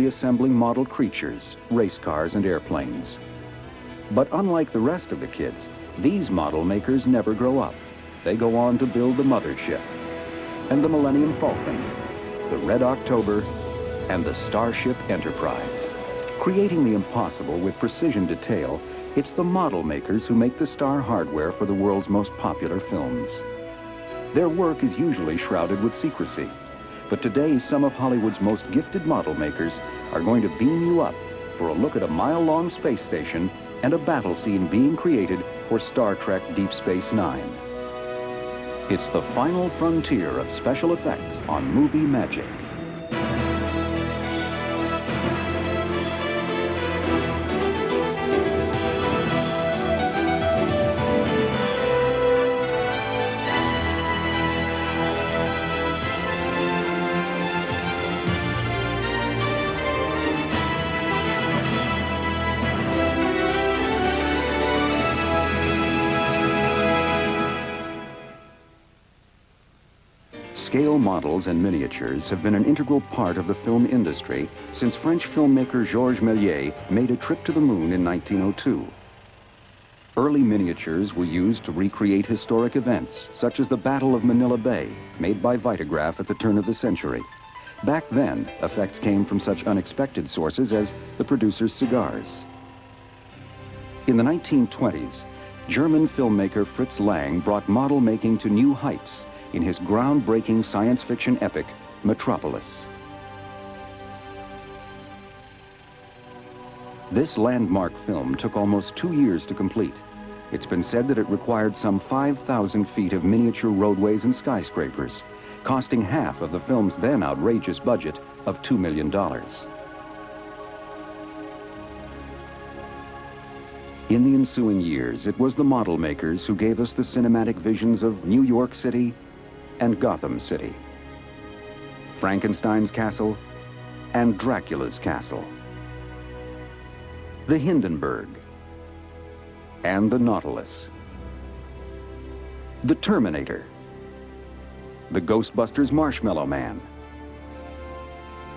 assembling model creatures, race cars, and airplanes. But unlike the rest of the kids, these model makers never grow up. They go on to build the Mothership, and the Millennium Falcon, the Red October, and the Starship Enterprise. Creating the impossible with precision detail, it's the model makers who make the star hardware for the world's most popular films. Their work is usually shrouded with secrecy, but today some of Hollywood's most gifted model makers are going to beam you up for a look at a mile-long space station and a battle scene being created for Star Trek Deep Space Nine. It's the final frontier of special effects on Movie Magic. Scale models and miniatures have been an integral part of the film industry since French filmmaker Georges Méliès made a trip to the moon in 1902. Early miniatures were used to recreate historic events, such as the Battle of Manila Bay, made by Vitagraph at the turn of the century. Back then, effects came from such unexpected sources as the producer's cigars. In the 1920s, German filmmaker Fritz Lang brought model making to new heights in his groundbreaking science fiction epic, Metropolis. This landmark film took almost 2 years to complete. It's been said that it required some 5,000 feet of miniature roadways and skyscrapers, costing half of the film's then outrageous budget of $2 million. In the ensuing years, it was the model makers who gave us the cinematic visions of New York City and Gotham City, Frankenstein's castle and Dracula's castle, the Hindenburg and the Nautilus, the Terminator, the Ghostbusters Marshmallow Man,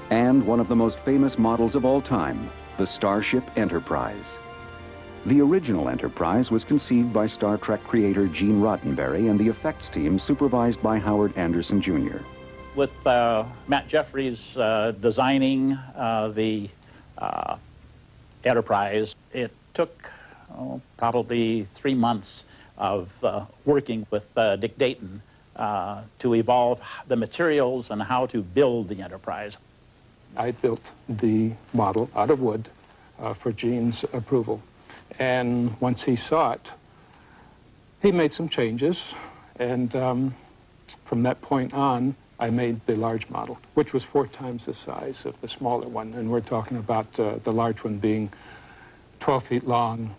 and one of the most famous models of all time, the Starship Enterprise. The original Enterprise was conceived by Star Trek creator Gene Roddenberry and the effects team supervised by Howard Anderson Jr. With Matt Jeffries designing the Enterprise, it took probably 3 months of working with Dick Dayton to evolve the materials and how to build the Enterprise. I built the model out of wood for Gene's approval. And once he saw it, he made some changes. And from that point on, I made the large model, which was 4 times the size of the smaller one. And we're talking about the large one being 12 feet long,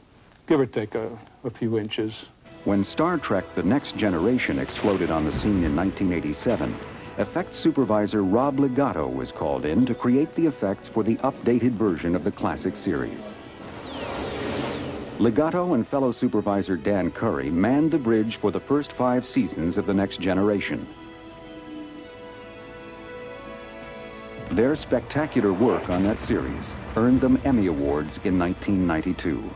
give or take a few inches. When Star Trek The Next Generation exploded on the scene in 1987, effects supervisor Rob Legato was called in to create the effects for the updated version of the classic series. Legato and fellow supervisor Dan Curry manned the bridge for the first 5 seasons of The Next Generation. Their spectacular work on that series earned them Emmy Awards in 1992.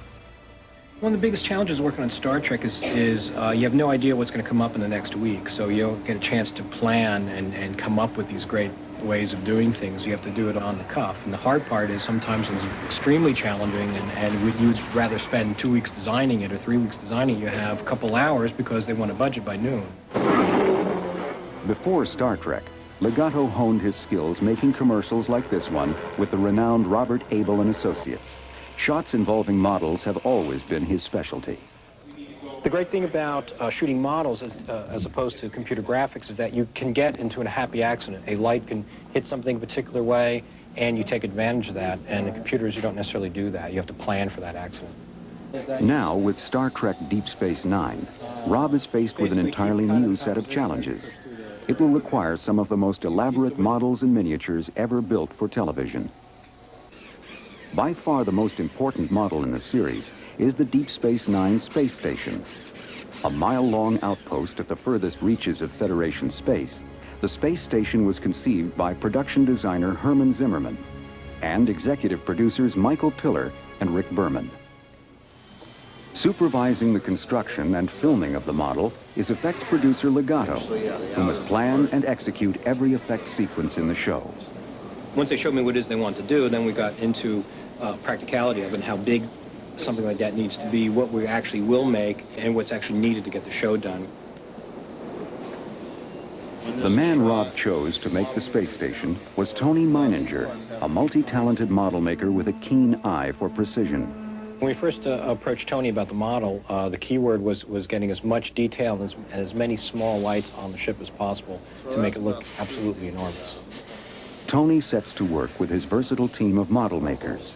One of the biggest challenges working on Star Trek is you have no idea what's going to come up in the next week, so you don't get a chance to plan and come up with these great ways of doing things. You have to do it on the cuff. And the hard part is sometimes it's extremely challenging, and you'd rather spend 2 weeks designing it or 3 weeks designing it. You have a couple hours because they want a budget by noon. Before Star Trek, Legato honed his skills making commercials like this one with the renowned Robert Abel and Associates. Shots involving models have always been his specialty. The great thing about shooting models as opposed to computer graphics is that you can get into a happy accident. A light can hit something a particular way, and you take advantage of that. And in computers, you don't necessarily do that. You have to plan for that accident. Now, with Star Trek Deep Space Nine, Rob is faced with an entirely new set of challenges. It will require some of the most elaborate models and miniatures ever built for television. By far the most important model in the series is the Deep Space Nine space station. A mile-long outpost at the furthest reaches of Federation space, the space station was conceived by production designer Herman Zimmerman. and executive producers Michael Piller and Rick Berman. Supervising the construction and filming of the model is effects producer Legato, who must plan and execute every effect sequence in the show. Once they showed me what it is they want to do, then we got into practicality of it and how big something like that needs to be, what we actually will make, and what's actually needed to get the show done. The man Rob chose to make the space station was Tony Meininger, a multi-talented model maker with a keen eye for precision. When we first approached Tony about the model, the key word was getting as much detail and as many small lights on the ship as possible to make it look absolutely enormous. Tony sets to work with his versatile team of model makers.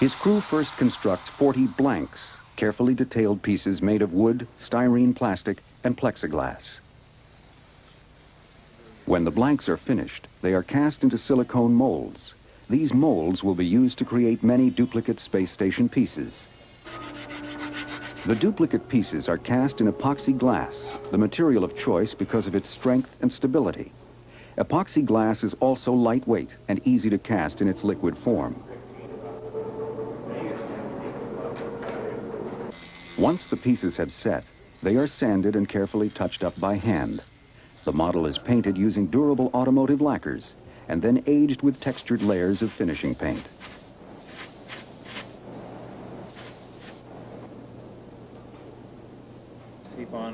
His crew first constructs 40 blanks, carefully detailed pieces made of wood, styrene plastic, and plexiglass. When the blanks are finished, they are cast into silicone molds. These molds will be used to create many duplicate space station pieces. The duplicate pieces are cast in epoxy glass, the material of choice because of its strength and stability. Epoxy glass is also lightweight and easy to cast in its liquid form. Once the pieces have set, they are sanded and carefully touched up by hand. The model is painted using durable automotive lacquers and then aged with textured layers of finishing paint.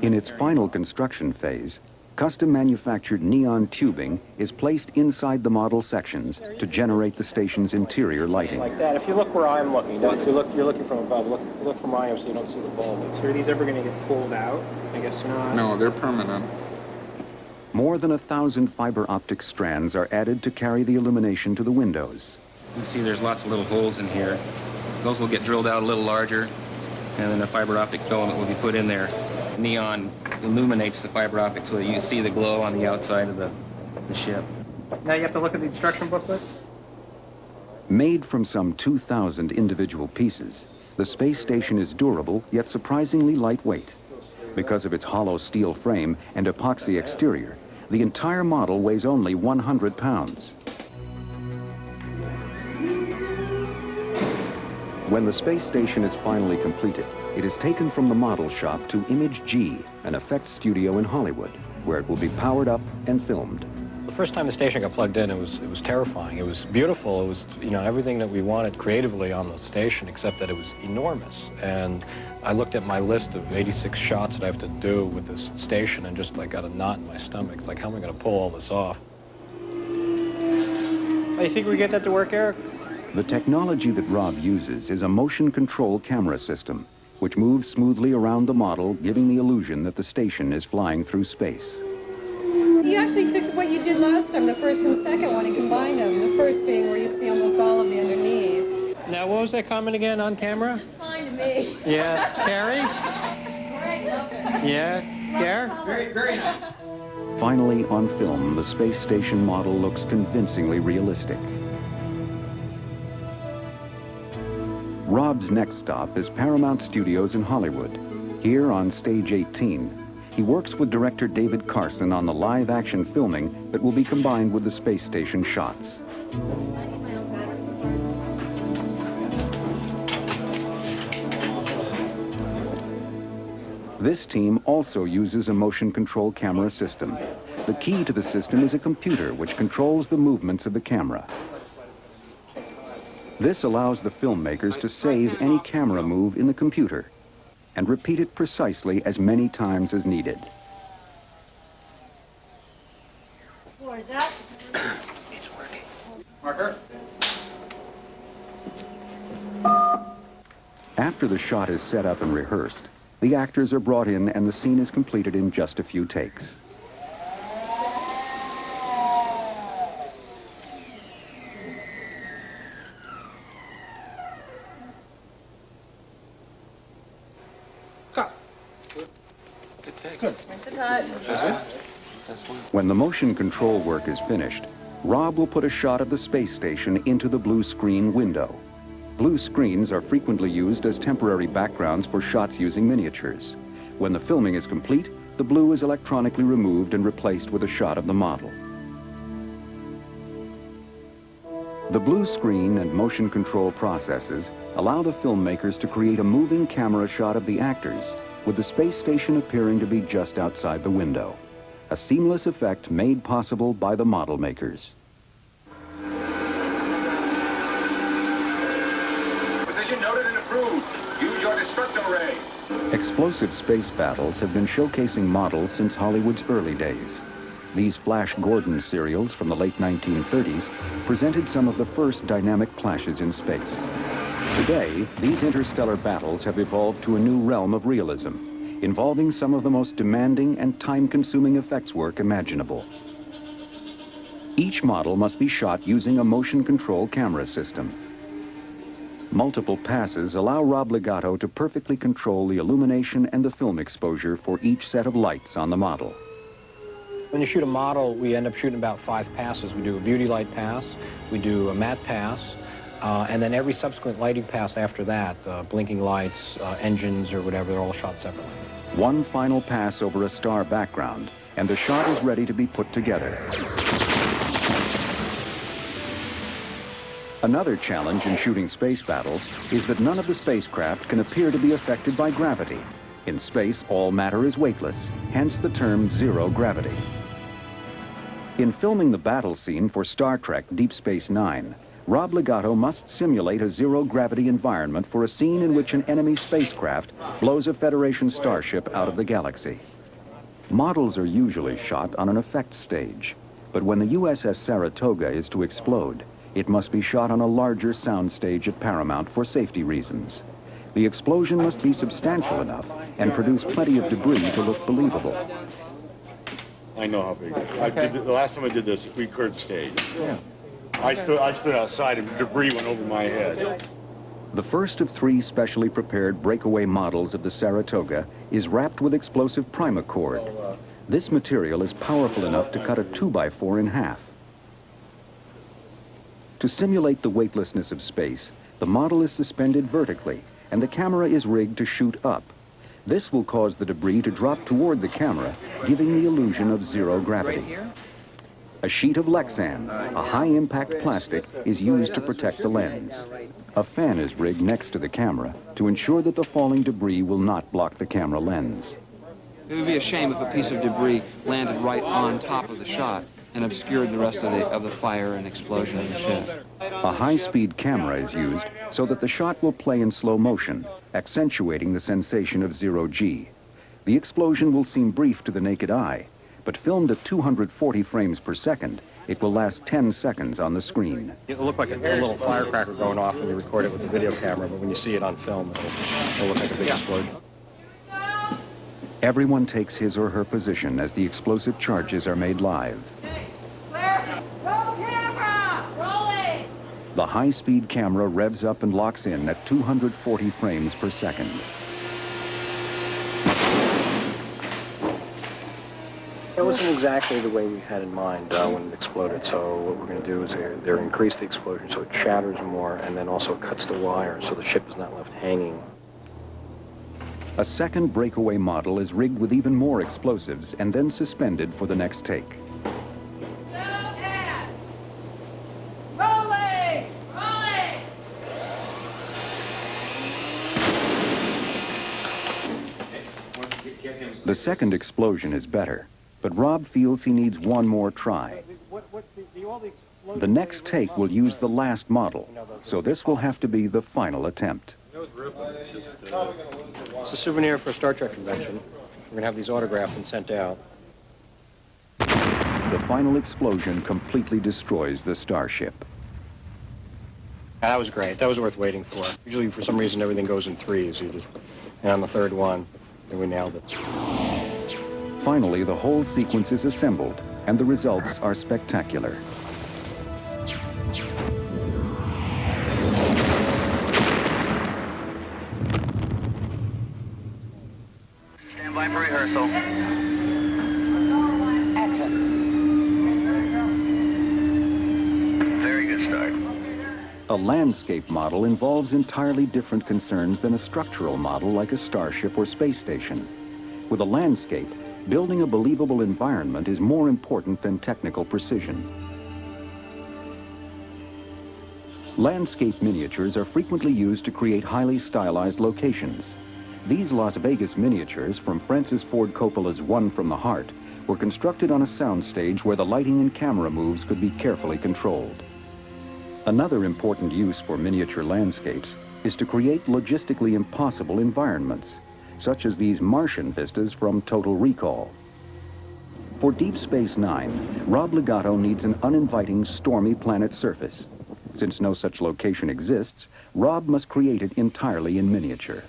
In its final construction phase, custom manufactured neon tubing is placed inside the model sections to generate the station's interior lighting. Like that. If you look where I'm looking, if you're looking from above, look from where I am so you don't see the bulb. So are these ever going to get pulled out? I guess not. No, they're permanent. More than 1,000 fiber optic strands are added to carry the illumination to the windows. You can see there's lots of little holes in here. Those will get drilled out a little larger, and then a fiber optic filament will be put in there. Neon illuminates the fiber optic so that you see the glow on the outside of the ship. Now you have to look at the instruction booklet? Made from some 2,000 individual pieces, the space station is durable yet surprisingly lightweight. Because of its hollow steel frame and epoxy exterior, the entire model weighs only 100 pounds. When the space station is finally completed, it is taken from the model shop to Image G, an effects studio in Hollywood, where it will be powered up and filmed. The first time the station got plugged in, it was terrifying. It was beautiful. It was, everything that we wanted creatively on the station, except that it was enormous. And I looked at my list of 86 shots that I have to do with this station and just got a knot in my stomach. It's like, how am I going to pull all this off? How do you think we get that to work, Eric? The technology that Rob uses is a motion control camera system, which moves smoothly around the model, giving the illusion that the station is flying through space. You actually took what you did last time, the first and second one, and combined them. The first being where you see almost all of the underneath. Now, what was that comment again on camera? It's fine to me. Yeah, Carrie? Great, love it. Yeah, Gare? Very nice. Finally, on film, the space station model looks convincingly realistic. Rob's next stop is Paramount Studios in Hollywood. Here on Stage 18, he works with director David Carson on the live-action filming that will be combined with the space station shots. This team also uses a motion control camera system. The key to the system is a computer which controls the movements of the camera. This allows the filmmakers to save any camera move in the computer and repeat it precisely as many times as needed. What is that? It's working. Marker. After the shot is set up and rehearsed, the actors are brought in and the scene is completed in just a few takes. When the motion control work is finished, Rob will put a shot of the space station into the blue screen window. Blue screens are frequently used as temporary backgrounds for shots using miniatures. When the filming is complete, the blue is electronically removed and replaced with a shot of the model. The blue screen and motion control processes allow the filmmakers to create a moving camera shot of the actors, with the space station appearing to be just outside the window. A seamless effect made possible by the model makers. Position noted and approved. Use your destructo ray. Explosive space battles have been showcasing models since Hollywood's early days. These Flash Gordon serials from the late 1930s presented some of the first dynamic clashes in space. Today, these interstellar battles have evolved to a new realm of realism, involving some of the most demanding and time-consuming effects work imaginable. Each model must be shot using a motion control camera system. Multiple passes allow Rob Legato to perfectly control the illumination and the film exposure for each set of lights on the model. When you shoot a model, we end up shooting about 5 passes. We do a beauty light pass, we do a matte pass, and then every subsequent lighting pass after that, blinking lights, engines or whatever, they're all shot separately. One final pass over a star background, and the shot is ready to be put together. Another challenge in shooting space battles is that none of the spacecraft can appear to be affected by gravity. In space, all matter is weightless, hence the term zero gravity. In filming the battle scene for Star Trek Deep Space Nine, Rob Legato must simulate a zero-gravity environment for a scene in which an enemy spacecraft blows a Federation starship out of the galaxy. Models are usually shot on an effects stage, but when the USS Saratoga is to explode, it must be shot on a larger sound stage at Paramount for safety reasons. The explosion must be substantial enough and produce plenty of debris to look believable. I know how big it is. The last time I did this, we curved stage. Yeah. I stood outside and debris went over my head. The first of 3 specially prepared breakaway models of the Saratoga is wrapped with explosive primacord. This material is powerful enough to cut a 2x4 in half. To simulate the weightlessness of space, the model is suspended vertically and the camera is rigged to shoot up. This will cause the debris to drop toward the camera, giving the illusion of zero gravity. A sheet of Lexan, a high-impact plastic, is used to protect the lens. A fan is rigged next to the camera to ensure that the falling debris will not block the camera lens. It would be a shame if a piece of debris landed right on top of the shot and obscured the rest of the fire and explosion of the ship. A high-speed camera is used so that the shot will play in slow motion, accentuating the sensation of zero-G. The explosion will seem brief to the naked eye, but filmed at 240 frames per second, it will last 10 seconds on the screen. It'll look like a little firecracker going off when you record it with the video camera, but when you see it on film, it'll look like a big explosion. Everyone takes his or her position as the explosive charges are made live. Roll camera! Rolling! The high-speed camera revs up and locks in at 240 frames per second. It wasn't exactly the way we had in mind when it exploded, so what we're going to do is increase the explosion so it shatters more, and then also cuts the wire so the ship is not left hanging. A second breakaway model is rigged with even more explosives and then suspended for the next take. The second explosion is better, but Rob feels he needs one more try. The next take will use the last model, so this will have to be the final attempt. It's a souvenir for a Star Trek convention. We're going to have these autographed and sent out. The final explosion completely destroys the starship. That was great. That was worth waiting for. Usually, for some reason, everything goes in threes. And on the third one, then we nailed it. Finally, the whole sequence is assembled, and the results are spectacular. Stand by for rehearsal. Action. Very good start. A landscape model involves entirely different concerns than a structural model like a starship or space station. With a landscape, building a believable environment is more important than technical precision. Landscape miniatures are frequently used to create highly stylized locations. These Las Vegas miniatures from Francis Ford Coppola's One from the Heart were constructed on a soundstage where the lighting and camera moves could be carefully controlled. Another important use for miniature landscapes is to create logistically impossible environments, such as these Martian vistas from Total Recall. For Deep Space Nine, Rob Legato needs an uninviting, stormy planet surface. Since no such location exists, Rob must create it entirely in miniature.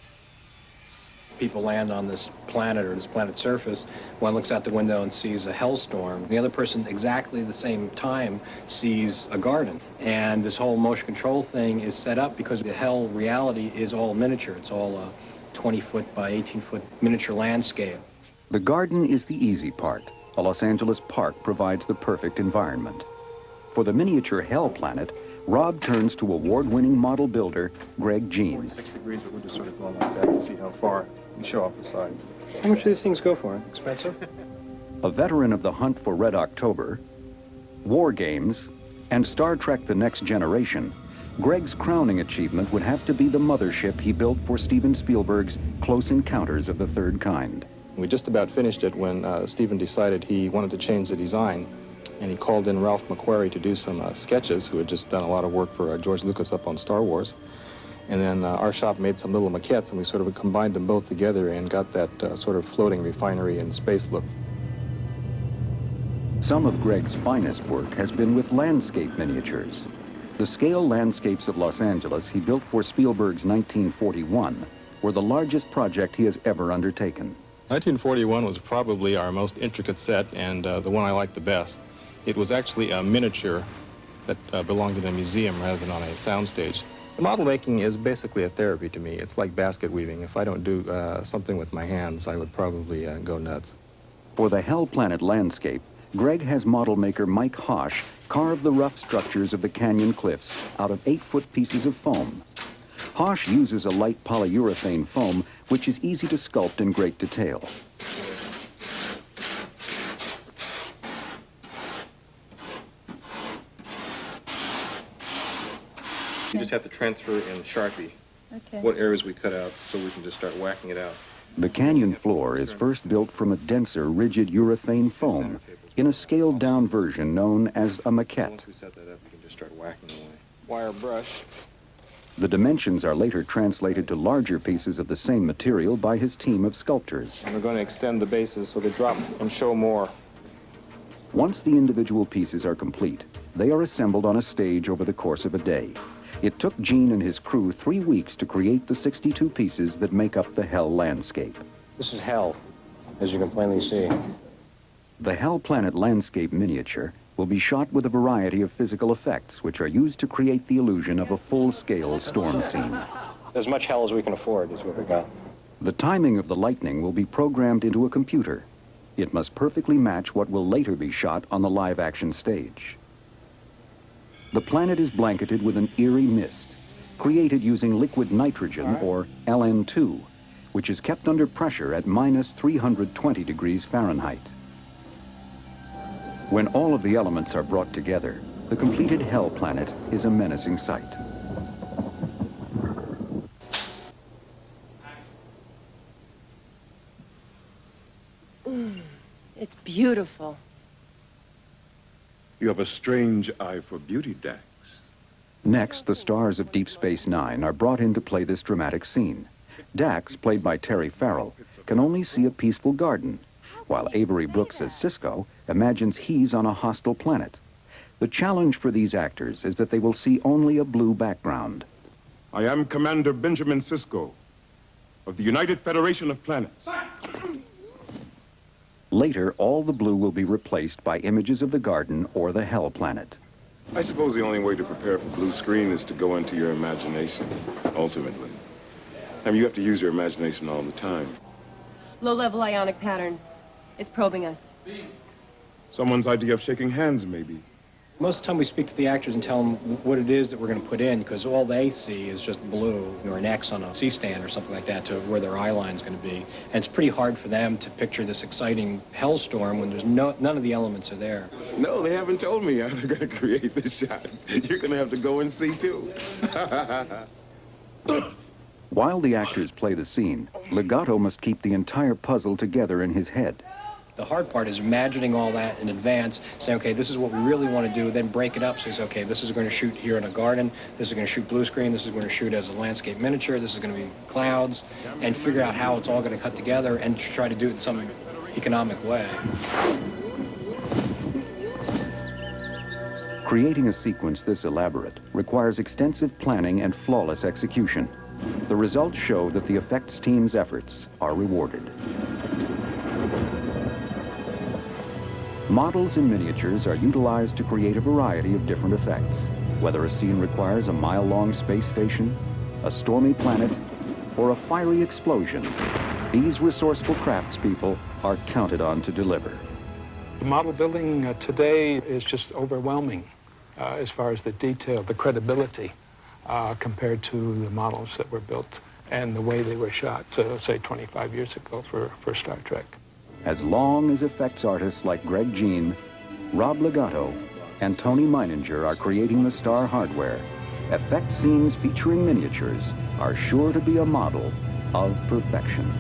People land on this planet or this planet's surface. One looks out the window and sees a hellstorm. The other person, exactly the same time, sees a garden. And this whole motion control thing is set up because the hell reality is all miniature. It's all a 20-foot by 18-foot miniature landscape. The garden is the easy part. A Los Angeles park provides the perfect environment. For the miniature hell planet, Rob turns to award-winning model builder Greg Jean. 46 degrees, but we'll just sort of go like that and see how far we show off the sides. How much do these things go for? Expensive? A veteran of the Hunt for Red October, War Games, and Star Trek The Next Generation, Greg's crowning achievement would have to be the mothership he built for Steven Spielberg's Close Encounters of the Third Kind. We just about finished it when Steven decided he wanted to change the design, and he called in Ralph McQuarrie to do some sketches, who had just done a lot of work for George Lucas up on Star Wars. And then our shop made some little maquettes, and we sort of combined them both together and got that sort of floating refinery in space look. Some of Greg's finest work has been with landscape miniatures. The scale landscapes of Los Angeles he built for Spielberg's 1941 were the largest project he has ever undertaken. 1941 was probably our most intricate set and the one I liked the best. It was actually a miniature that belonged in a museum rather than on a soundstage. The model making is basically a therapy to me. It's like basket weaving. If I don't do something with my hands, I would probably go nuts. For the Hell Planet landscape, Greg has model maker Mike Hosh carve the rough structures of the canyon cliffs out of 8-foot pieces of foam. Hosh uses a light polyurethane foam, which is easy to sculpt in great detail. You just have to transfer in the Sharpie what areas we cut out so we can just start whacking it out. The canyon floor is first built from a denser, rigid urethane foam in a scaled-down version known as a maquette. Once we set that up, we can just start whacking away. Wire brush. The dimensions are later translated to larger pieces of the same material by his team of sculptors. And we're going to extend the bases so they drop and show more. Once the individual pieces are complete, they are assembled on a stage over the course of a day. It took Gene and his crew 3 weeks to create the 62 pieces that make up the Hell landscape. This is hell, as you can plainly see. The Hell Planet landscape miniature will be shot with a variety of physical effects, which are used to create the illusion of a full-scale storm scene. As much hell as we can afford is what we got. The timing of the lightning will be programmed into a computer. It must perfectly match what will later be shot on the live-action stage. The planet is blanketed with an eerie mist, created using liquid nitrogen, or LN2, which is kept under pressure at minus 320 degrees Fahrenheit. When all of the elements are brought together, the completed Hell Planet is a menacing sight. It's beautiful. You have a strange eye for beauty, Dax. Next, the stars of Deep Space Nine are brought in to play this dramatic scene. Dax, played by Terry Farrell, can only see a peaceful garden, while Avery Brooks as Sisko imagines he's on a hostile planet. The challenge for these actors is that they will see only a blue background. I am Commander Benjamin Sisko of the United Federation of Planets. Later, all the blue will be replaced by images of the garden or the Hell Planet. I suppose the only way to prepare for blue screen is to go into your imagination, ultimately. I mean, you have to use your imagination all the time. Low-level ionic pattern. It's probing us. Someone's idea of shaking hands, maybe. Most of the time we speak to the actors and tell them what it is that we're going to put in, because all they see is just blue or an X on a C-stand or something like that to where their eye line is going to be. And it's pretty hard for them to picture this exciting hellstorm when there's none of the elements are there. No, they haven't told me how they're going to create this shot. You're going to have to go and see, too. While the actors play the scene, Legato must keep the entire puzzle together in his head. The hard part is imagining all that in advance, saying, okay, this is what we really want to do, then break it up. So he's, okay, this is going to shoot here in a garden, this is going to shoot blue screen, this is going to shoot as a landscape miniature, this is going to be clouds, and figure out how it's all going to cut together and try to do it in some economic way. Creating a sequence this elaborate requires extensive planning and flawless execution. The results show that the effects team's efforts are rewarded. Models and miniatures are utilized to create a variety of different effects, whether a scene requires a mile-long space station, a stormy planet, or a fiery explosion. These resourceful craftspeople are counted on to deliver. The model building today is just overwhelming as far as the detail, the credibility compared to the models that were built and the way they were shot, say, 25 years ago for Star Trek. As long as effects artists like Greg Jean, Rob Legato, and Tony Meininger are creating the star hardware, effect scenes featuring miniatures are sure to be a model of perfection.